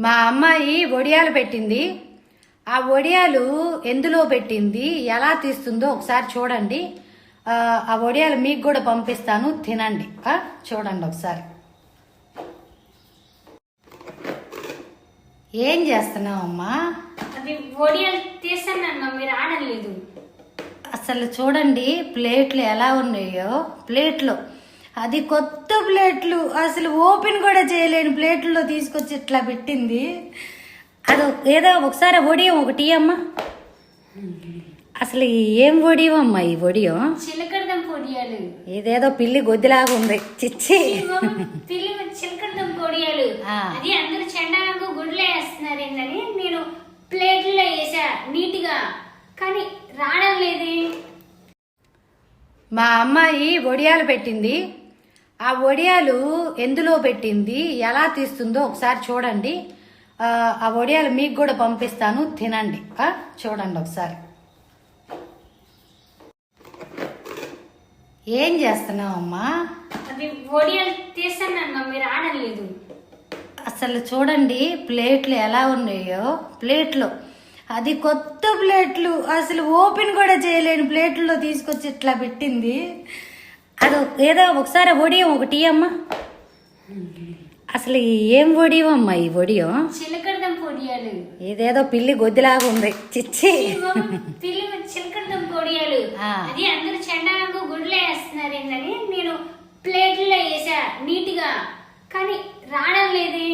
మా అమ్మాయి వడియాలు పెట్టింది. ఆ వడియాలు ఎందులో పెట్టింది, ఎలా తీస్తుందో ఒకసారి చూడండి. ఆ వడియాలు మీకు కూడా పంపిస్తాను, తినండి. చూడండి ఒకసారి. ఏం చేస్తున్నావు అమ్మా? అది వడియాలు తీస్తానమ్మా, మీరు ఆడలేదు. అసలు చూడండి ప్లేట్లు ఎలా ఉన్నాయో. ప్లేట్లు అది కొత్త ప్లేట్లు, అసలు ఓపెన్ కూడా చేయలేని ప్లేట్లో తీసుకొచ్చి ఇట్లా పెట్టింది. అది ఏదో ఒకసారి వడియం ఒకటి అమ్మా. అసలు ఏం వడియం అమ్మా ఈ వడియం? చిలకడదం వడియాలు. ఇదేదో పిల్లి గొద్దిలాగా ఉంది. చిచ్చి పిల్లి చిలకడదం వడియాలు. అది అందరూ చెండాలకు గుడ్లో వేస్తున్నారు ఏంటని నేను ప్లేట్లో వేసా నీట్గా, కానీ రావడం లేదే. మా అమ్మాయి వడియాలు పెట్టింది. ఆ వడియాలు ఎందులో పెట్టింది, ఎలా తీస్తుందో ఒకసారి చూడండి. ఆ వడియాలు మీకు కూడా పంపిస్తాను, తినండి. చూడండి ఒకసారి. ఏం చేస్తున్నావు అమ్మా? అది వడియాలు తీస్తానమ్మా, మీరు ఆడలేదు. అసలు చూడండి ప్లేట్లు ఎలా ఉన్నాయో. ప్లేట్లు అది కొత్త ప్లేట్లు, అసలు ఓపెన్ కూడా చేయలేని ప్లేట్లో తీసుకొచ్చి ఇట్లా పెట్టింది. అది ఏదో ఒకసారి వడియం ఒకటి అమ్మా. అసలు ఏం వడియం అమ్మా ఈ వడియం? చిలకడదం వడియాలు. ఇదేదో పిల్లి గొద్దిలాగా ఉంది. చిచ్చి పిల్లి చిలకడదం వడియాలు. అది అందరూ చెండాలకు గుడ్లో వేస్తున్నారు ఏంటని నేను ప్లేట్లో వేసా నీట్గా, కానీ రావడం లేదే.